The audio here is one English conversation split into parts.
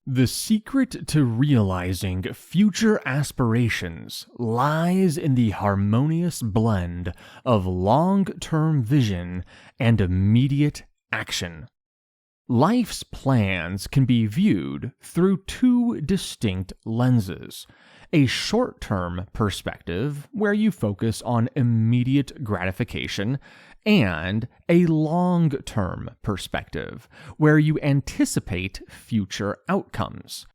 The secret to realizing future aspirations lies in the harmonious blend of long-term vision and immediate action. Life's plans can be viewed through two distinct lenses: a short-term perspective where you focus on immediate gratification, and a long-term perspective where you anticipate future outcomes.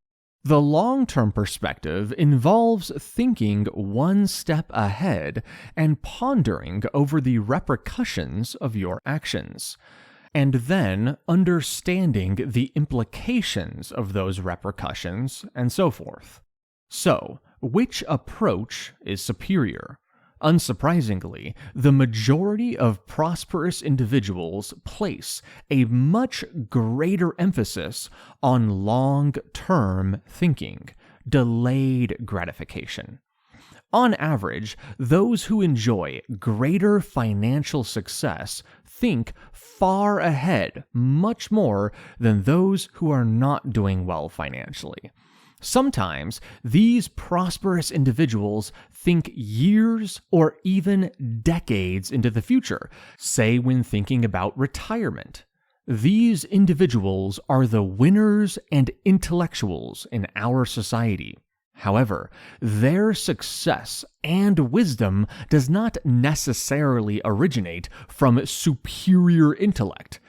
The long-term perspective involves thinking one step ahead and pondering over the repercussions of your actions, and then understanding the implications of those repercussions, and so forth. So, which approach is superior? Unsurprisingly, the majority of prosperous individuals place a much greater emphasis on long-term thinking, delayed gratification. On average, those who enjoy greater financial success think far ahead much more than those who are not doing well financially. Sometimes these prosperous individuals think years or even decades into the future, say when thinking about retirement. These individuals are the winners and intellectuals in our society. However, their success and wisdom does not necessarily originate from superior intellect,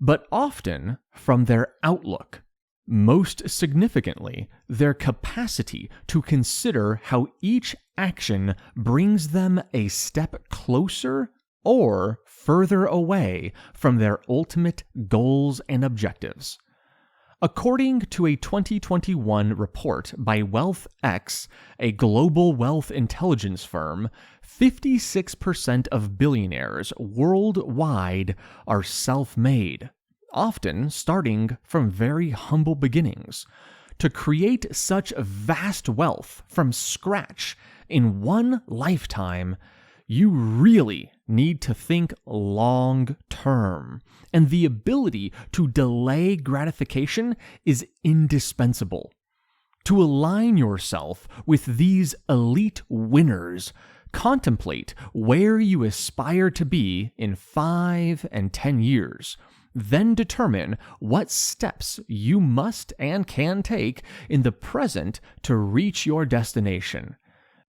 but often from their outlook. Most significantly, their capacity to consider how each action brings them a step closer or further away from their ultimate goals and objectives. According to a 2021 report by WealthX, a global wealth intelligence firm, 56% of billionaires worldwide are self-made, often starting from very humble beginnings. To create such vast wealth from scratch in one lifetime, you really need to think long term, and the ability to delay gratification is indispensable. To align yourself with these elite winners, contemplate where you aspire to be in 5 and 10 years. Then determine what steps you must and can take in the present to reach your destination.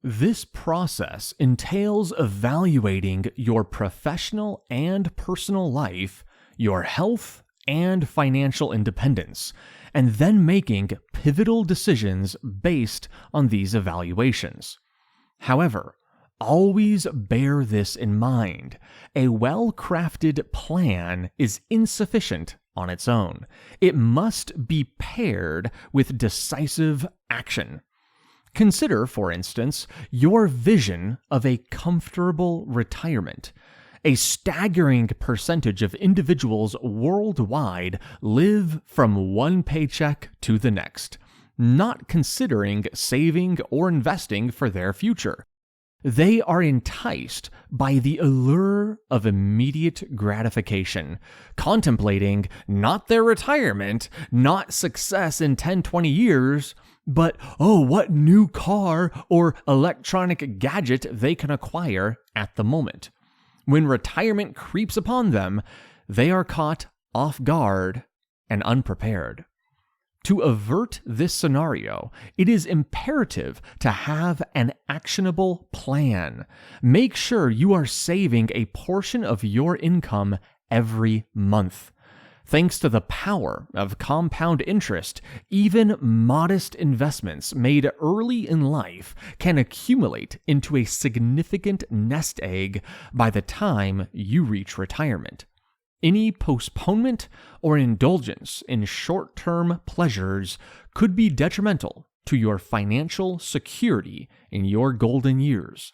This process entails evaluating your professional and personal life, your health and financial independence, and then making pivotal decisions based on these evaluations. However, always bear this in mind: a well-crafted plan is insufficient on its own. It must be paired with decisive action. Consider, for instance, your vision of a comfortable retirement. A staggering percentage of individuals worldwide live from one paycheck to the next, not considering saving or investing for their future. They are enticed by the allure of immediate gratification, contemplating not their retirement, not success in 10-20 years, but, what new car or electronic gadget they can acquire at the moment. When retirement creeps upon them, they are caught off guard and unprepared. To avert this scenario, it is imperative to have an actionable plan. Make sure you are saving a portion of your income every month. Thanks to the power of compound interest, even modest investments made early in life can accumulate into a significant nest egg by the time you reach retirement. Any postponement or indulgence in short-term pleasures could be detrimental to your financial security in your golden years.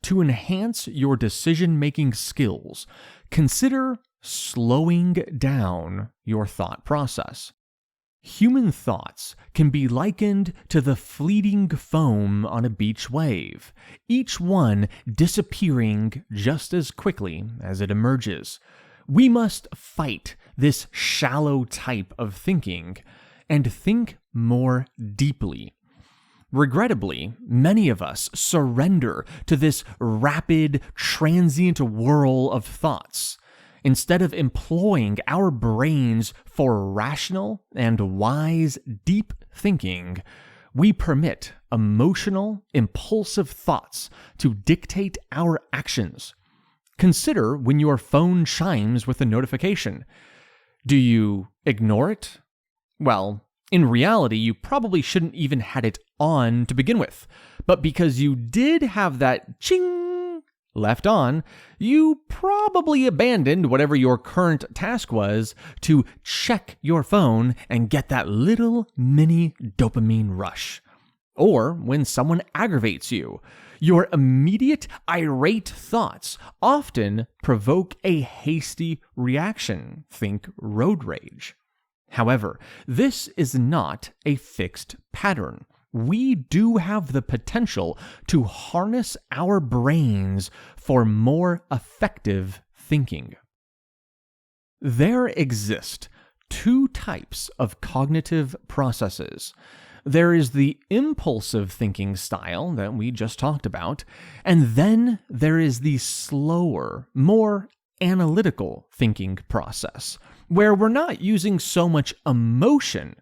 To enhance your decision-making skills, consider slowing down your thought process. Human thoughts can be likened to the fleeting foam on a beach wave, each one disappearing just as quickly as it emerges. We must fight this shallow type of thinking and think more deeply. Regrettably, many of us surrender to this rapid, transient whirl of thoughts. Instead of employing our brains for rational and wise, deep thinking, we permit emotional, impulsive thoughts to dictate our actions. Consider when your phone chimes with a notification. Do you ignore it? Well, in reality, you probably shouldn't even had it on to begin with. But because you did have that ching left on, you probably abandoned whatever your current task was to check your phone and get that little mini dopamine rush. Or when someone aggravates you, your immediate irate thoughts often provoke a hasty reaction. Think road rage. However, this is not a fixed pattern. We do have the potential to harness our brains for more effective thinking. There exist two types of cognitive processes. There is the impulsive thinking style that we just talked about, and then there is the slower, more analytical thinking process, where we're not using so much emotion,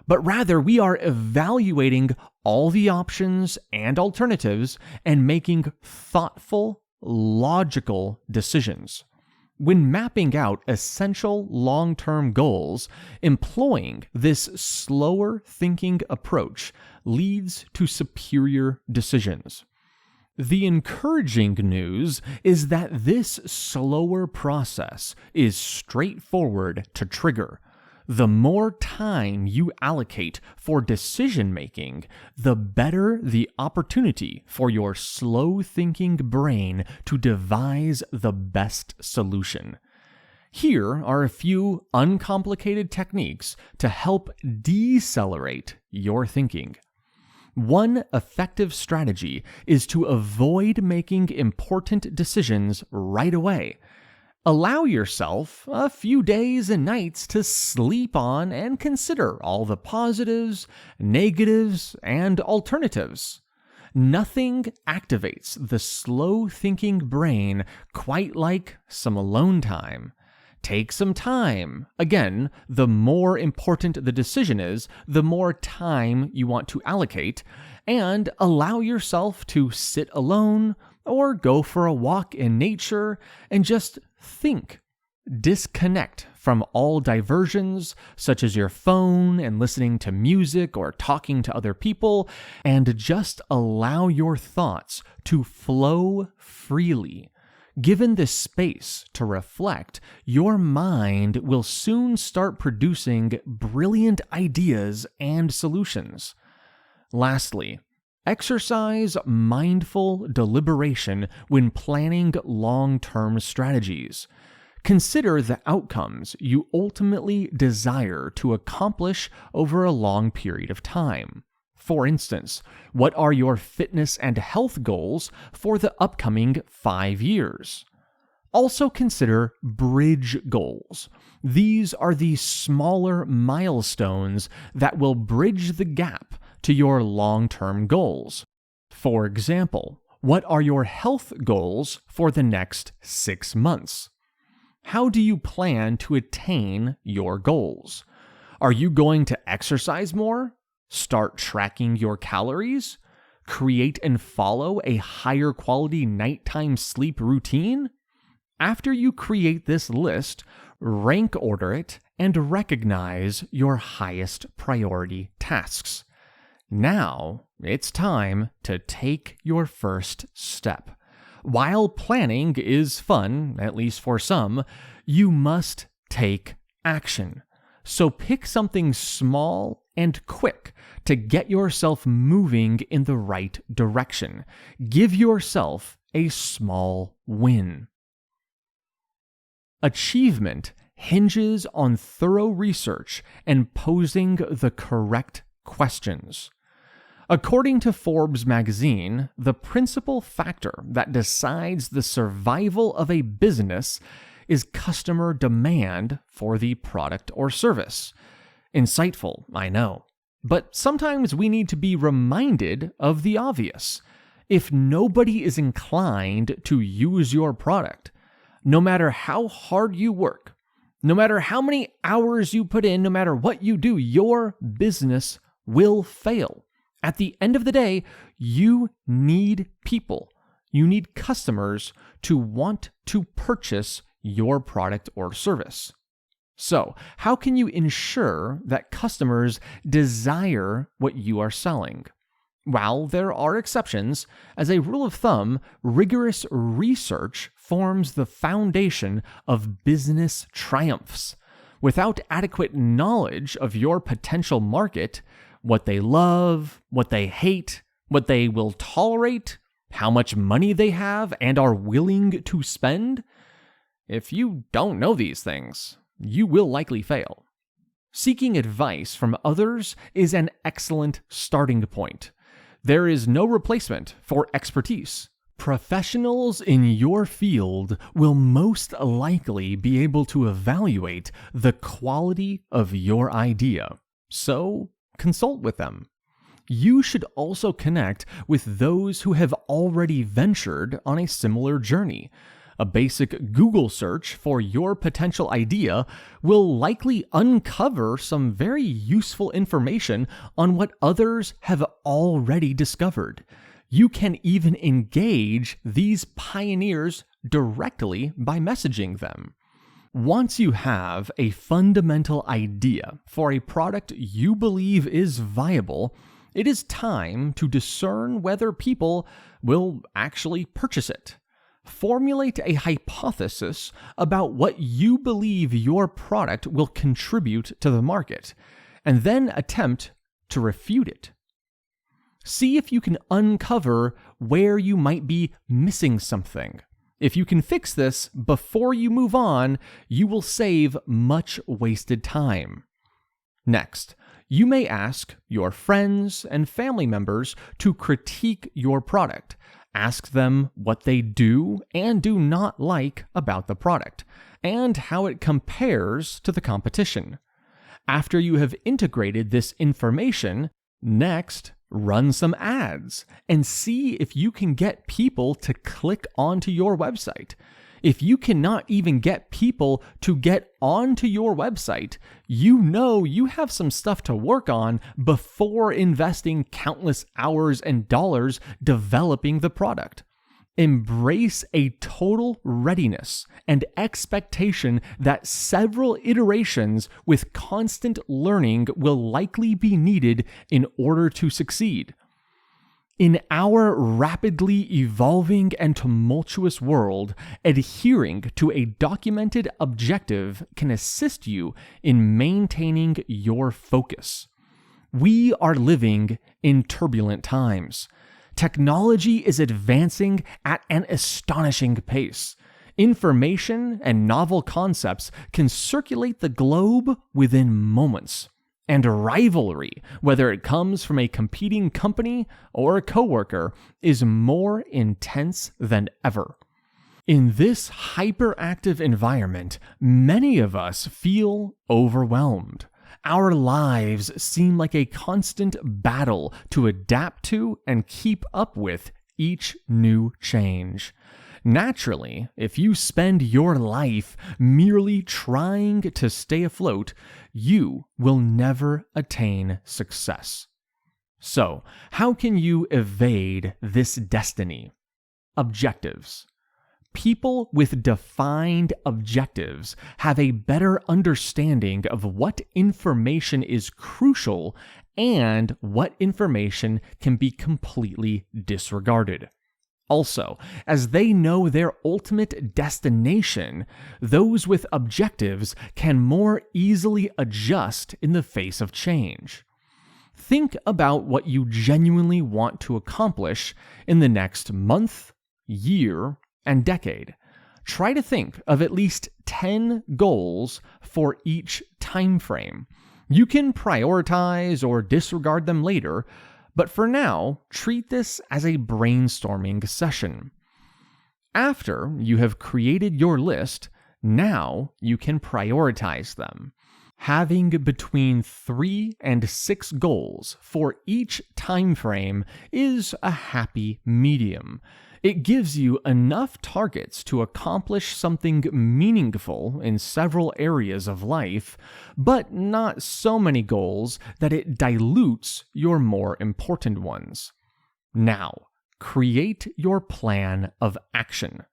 but rather we are evaluating all the options and alternatives and making thoughtful, logical decisions. When mapping out essential long-term goals, employing this slower thinking approach leads to superior decisions. The encouraging news is that this slower process is straightforward to trigger. The more time you allocate for decision-making, the better the opportunity for your slow-thinking brain to devise the best solution. Here are a few uncomplicated techniques to help decelerate your thinking. One effective strategy is to avoid making important decisions right away. Allow yourself a few days and nights to sleep on and consider all the positives, negatives, and alternatives. Nothing activates the slow-thinking brain quite like some alone time. Take some time. Again, the more important the decision is, the more time you want to allocate, and allow yourself to sit alone or go for a walk in nature and just think. Disconnect from all diversions, such as your phone and listening to music or talking to other people, and just allow your thoughts to flow freely. Given this space to reflect, your mind will soon start producing brilliant ideas and solutions. Lastly, exercise mindful deliberation when planning long-term strategies. Consider the outcomes you ultimately desire to accomplish over a long period of time. For instance, what are your fitness and health goals for the upcoming 5 years? Also consider bridge goals. These are the smaller milestones that will bridge the gap to your long-term goals. For example, what are your health goals for the next 6 months? How do you plan to attain your goals? Are you going to exercise more? Start tracking your calories? Create and follow a higher quality nighttime sleep routine? After you create this list, rank order it and recognize your highest priority tasks. Now, it's time to take your first step. While planning is fun, at least for some, you must take action. So pick something small and quick to get yourself moving in the right direction. Give yourself a small win. Achievement hinges on thorough research and posing the correct questions. According to Forbes magazine, the principal factor that decides the survival of a business is customer demand for the product or service. Insightful, I know. But sometimes we need to be reminded of the obvious. If nobody is inclined to use your product, no matter how hard you work, no matter how many hours you put in, no matter what you do, your business will fail. At the end of the day, you need people. You need customers to want to purchase your product or service. So, how can you ensure that customers desire what you are selling? While there are exceptions, as a rule of thumb, rigorous research forms the foundation of business triumphs. Without adequate knowledge of your potential market, what they love, what they hate, what they will tolerate, how much money they have and are willing to spend, if you don't know these things, you will likely fail. Seeking advice from others is an excellent starting point. There is no replacement for expertise. Professionals in your field will most likely be able to evaluate the quality of your idea, so consult with them. You should also connect with those who have already ventured on a similar journey. A basic Google search for your potential idea will likely uncover some very useful information on what others have already discovered. You can even engage these pioneers directly by messaging them. Once you have a fundamental idea for a product you believe is viable, it is time to discern whether people will actually purchase it. Formulate a hypothesis about what you believe your product will contribute to the market, and then attempt to refute it. See if you can uncover where you might be missing something. If you can fix this before you move on, you will save much wasted time. Next, you may ask your friends and family members to critique your product. Ask them what they do and do not like about the product, and how it compares to the competition. After you have integrated this information, next, run some ads and see if you can get people to click onto your website. If you cannot even get people to get onto your website, you know you have some stuff to work on before investing countless hours and dollars developing the product. Embrace a total readiness and expectation that several iterations with constant learning will likely be needed in order to succeed. In our rapidly evolving and tumultuous world, adhering to a documented objective can assist you in maintaining your focus. We are living in turbulent times. Technology is advancing at an astonishing pace. Information and novel concepts can circulate the globe within moments. And rivalry, whether it comes from a competing company or a coworker, is more intense than ever. In this hyperactive environment, many of us feel overwhelmed. Our lives seem like a constant battle to adapt to and keep up with each new change. Naturally, if you spend your life merely trying to stay afloat, you will never attain success. So, how can you evade this destiny? Objectives. People with defined objectives have a better understanding of what information is crucial and what information can be completely disregarded. Also, as they know their ultimate destination, those with objectives can more easily adjust in the face of change. Think about what you genuinely want to accomplish in the next month, year, and decade. Try to think of at least 10 goals for each time frame. You can prioritize or disregard them later, but for now, treat this as a brainstorming session. After you have created your list, now you can prioritize them. Having between 3 and 6 goals for each time frame is a happy medium. It gives you enough targets to accomplish something meaningful in several areas of life, but not so many goals that it dilutes your more important ones. Now, create your plan of action.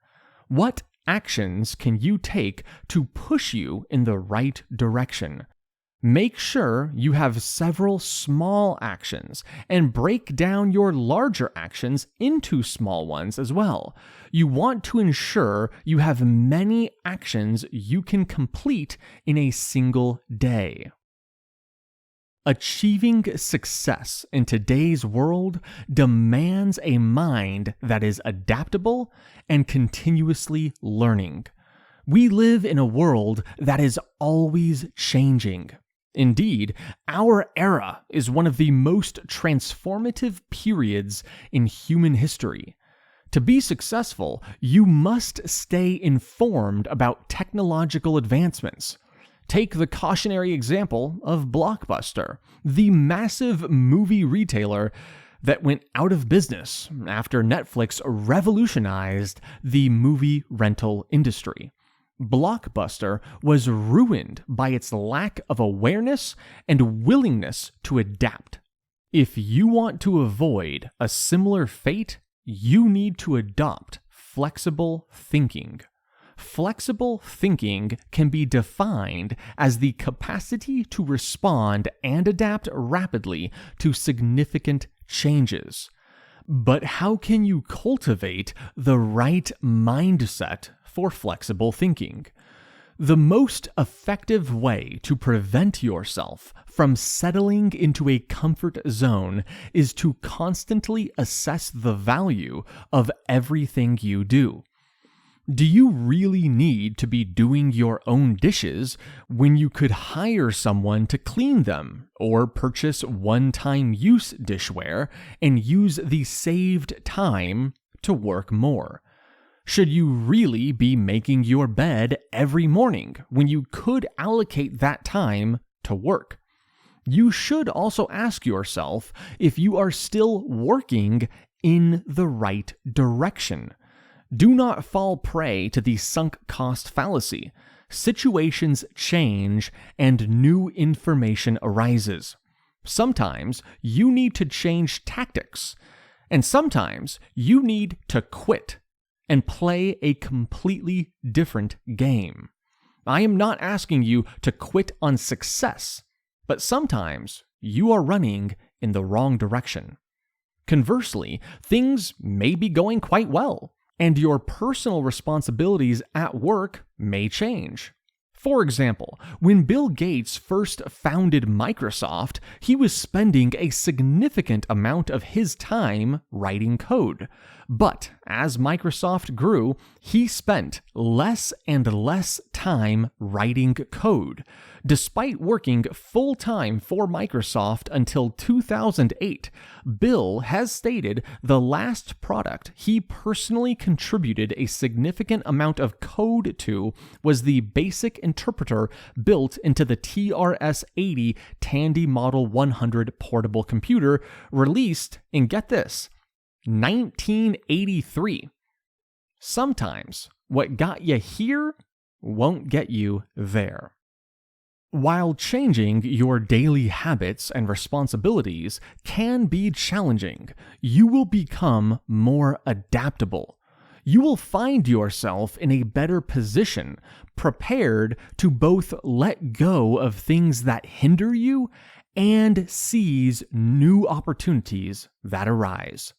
What actions can you take to push you in the right direction? Make sure you have several small actions and break down your larger actions into small ones as well. You want to ensure you have many actions you can complete in a single day. Achieving success in today's world demands a mind that is adaptable and continuously learning. We live in a world that is always changing. Indeed, our era is one of the most transformative periods in human history. To be successful, you must stay informed about technological advancements. Take the cautionary example of Blockbuster, the massive movie retailer that went out of business after Netflix revolutionized the movie rental industry. Blockbuster was ruined by its lack of awareness and willingness to adapt. If you want to avoid a similar fate, you need to adopt flexible thinking. Flexible thinking can be defined as the capacity to respond and adapt rapidly to significant changes. But how can you cultivate the right mindset for flexible thinking? The most effective way to prevent yourself from settling into a comfort zone is to constantly assess the value of everything you do. Do you really need to be doing your own dishes when you could hire someone to clean them, or purchase one-time use dishware and use the saved time to work more? Should you really be making your bed every morning when you could allocate that time to work? You should also ask yourself if you are still working in the right direction. Do not fall prey to the sunk cost fallacy. Situations change and new information arises. Sometimes you need to change tactics, and sometimes you need to quit and play a completely different game. I am not asking you to quit on success, but sometimes you are running in the wrong direction. Conversely, things may be going quite well, and your personal responsibilities at work may change. For example, when Bill Gates first founded Microsoft, he was spending a significant amount of his time writing code. But as Microsoft grew, he spent less and less time writing code. Despite working full-time for Microsoft until 2008, Bill has stated the last product he personally contributed a significant amount of code to was the basic interpreter built into the TRS-80 Tandy Model 100 portable computer, released in, get this, 1983. Sometimes what got you here won't get you there. While changing your daily habits and responsibilities can be challenging, you will become more adaptable. You will find yourself in a better position, prepared to both let go of things that hinder you and seize new opportunities that arise.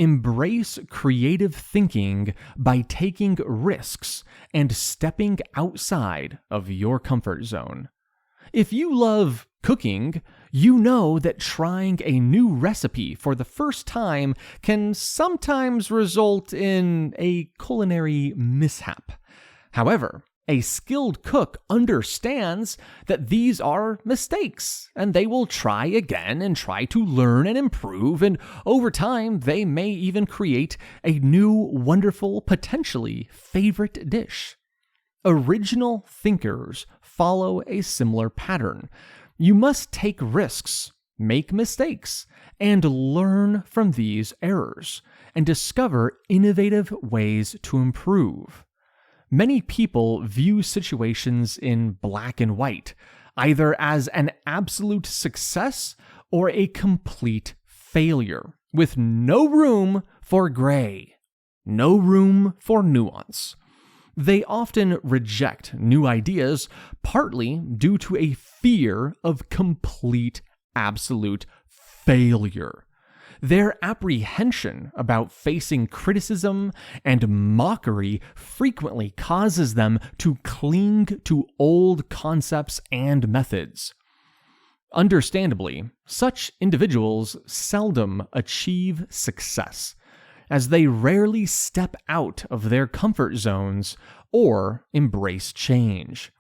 Embrace creative thinking by taking risks and stepping outside of your comfort zone. If you love cooking, you know that trying a new recipe for the first time can sometimes result in a culinary mishap. However, a skilled cook understands that these are mistakes, and they will try again and try to learn and improve, and over time they may even create a new, wonderful, potentially favorite dish. Original thinkers follow a similar pattern. You must take risks, make mistakes, and learn from these errors, and discover innovative ways to improve. Many people view situations in black and white, either as an absolute success or a complete failure, with no room for gray, no room for nuance. They often reject new ideas partly due to a fear of complete, absolute failure. Their apprehension about facing criticism and mockery frequently causes them to cling to old concepts and methods. Understandably, such individuals seldom achieve success, as they rarely step out of their comfort zones or embrace change.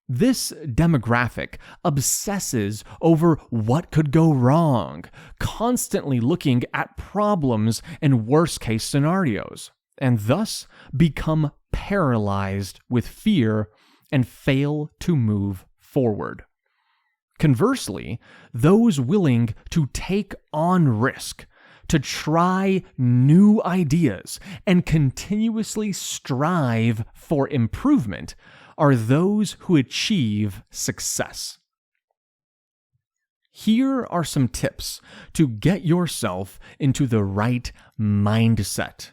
This demographic obsesses over what could go wrong, constantly looking at problems and worst-case scenarios, and thus become paralyzed with fear and fail to move forward. Conversely, those willing to take on risk, to try new ideas, and continuously strive for improvement are those who achieve success. Here are some tips to get yourself into the right mindset.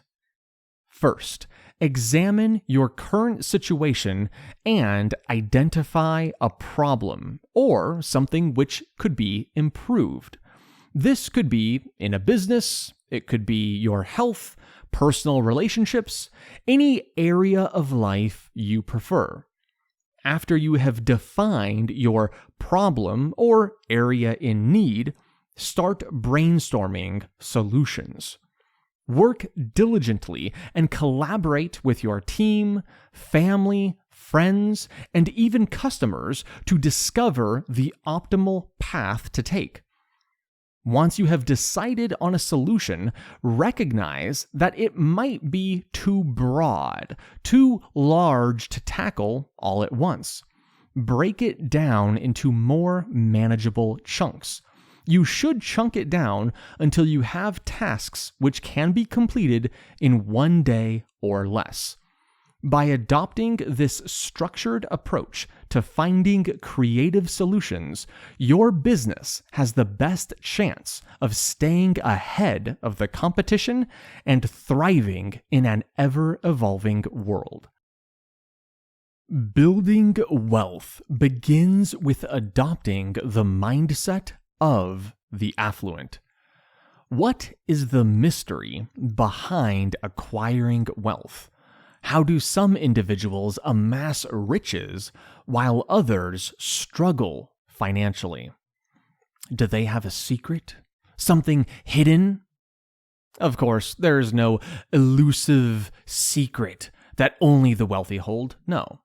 First, examine your current situation and identify a problem or something which could be improved. This could be in a business, it could be your health, personal relationships, any area of life you prefer. After you have defined your problem or area in need, start brainstorming solutions. Work diligently and collaborate with your team, family, friends, and even customers to discover the optimal path to take. Once you have decided on a solution, recognize that it might be too broad, too large to tackle all at once. Break it down into more manageable chunks. You should chunk it down until you have tasks which can be completed in one day or less. By adopting this structured approach to finding creative solutions, your business has the best chance of staying ahead of the competition and thriving in an ever-evolving world. Building wealth begins with adopting the mindset of the affluent. What is the mystery behind acquiring wealth? How do some individuals amass riches while others struggle financially? Do they have a secret? Something hidden? Of course, there is no elusive secret that only the wealthy hold. No.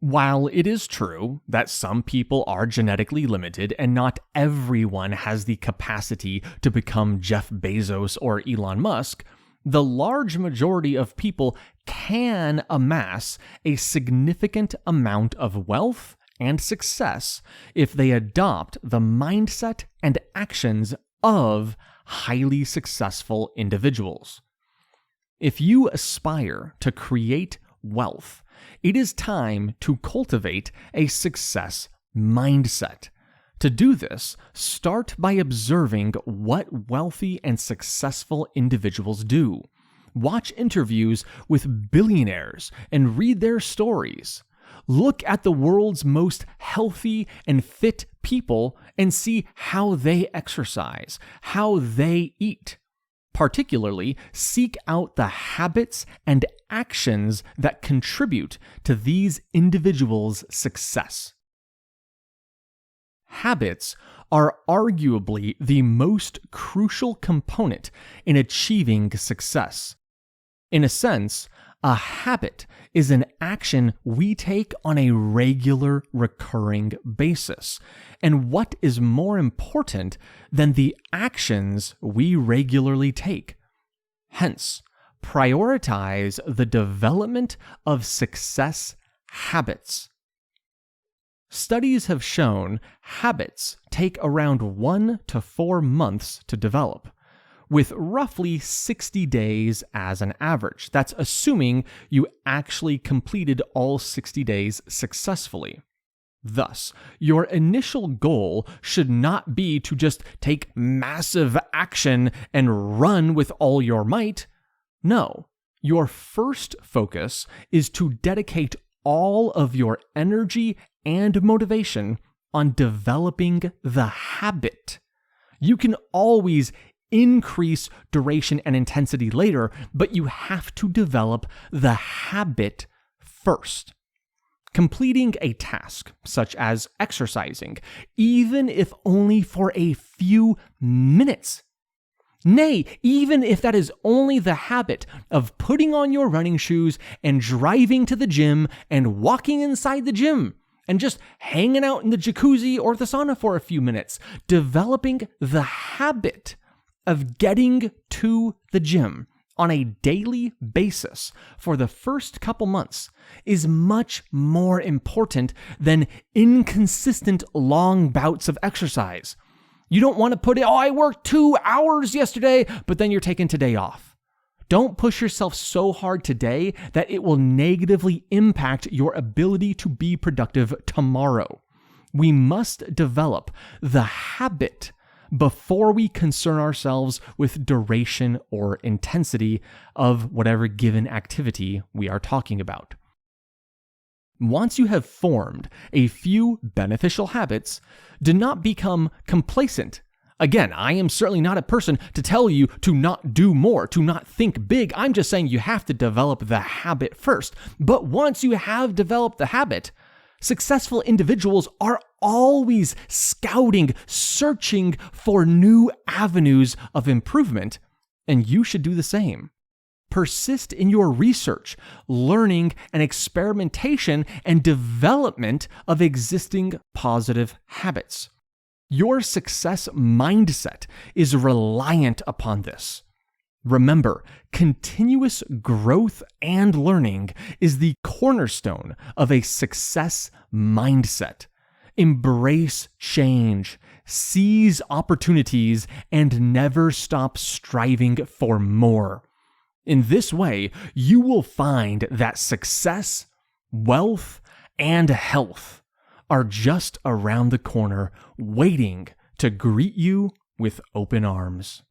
While it is true that some people are genetically limited and not everyone has the capacity to become Jeff Bezos or Elon Musk, the large majority of people can amass a significant amount of wealth and success if they adopt the mindset and actions of highly successful individuals. If you aspire to create wealth, it is time to cultivate a success mindset. To do this, start by observing what wealthy and successful individuals do. Watch interviews with billionaires and read their stories. Look at the world's most healthy and fit people and see how they exercise, how they eat. Particularly, seek out the habits and actions that contribute to these individuals' success. Habits are arguably the most crucial component in achieving success. In a sense, a habit is an action we take on a regular, recurring basis. And what is more important than the actions we regularly take? Hence, prioritize the development of success habits. Studies have shown habits take around 1 to 4 months to develop, with roughly 60 days as an average. That's assuming you actually completed all 60 days successfully. Thus, your initial goal should not be to just take massive action and run with all your might. No, your first focus is to dedicate all of your energy and motivation on developing the habit. You can always increase duration and intensity later, but you have to develop the habit first. Completing a task, such as exercising, even if only for a few minutes. Nay, even if that is only the habit of putting on your running shoes and driving to the gym and walking inside the gym and just hanging out in the jacuzzi or the sauna for a few minutes, developing the habit of getting to the gym on a daily basis for the first couple months is much more important than inconsistent long bouts of exercise. You don't want to put it, I worked 2 hours yesterday, but then you're taking today off. Don't push yourself so hard today that it will negatively impact your ability to be productive tomorrow. We must develop the habit before we concern ourselves with duration or intensity of whatever given activity we are talking about. Once you have formed a few beneficial habits, do not become complacent. Again, I am certainly not a person to tell you to not do more, to not think big. I'm just saying you have to develop the habit first. But once you have developed the habit, successful individuals are always scouting, searching for new avenues of improvement, and you should do the same. Persist in your research, learning, and experimentation and development of existing positive habits. Your success mindset is reliant upon this. Remember, continuous growth and learning is the cornerstone of a success mindset. Embrace change, seize opportunities, and never stop striving for more. In this way, you will find that success, wealth, and health are just around the corner, waiting to greet you with open arms.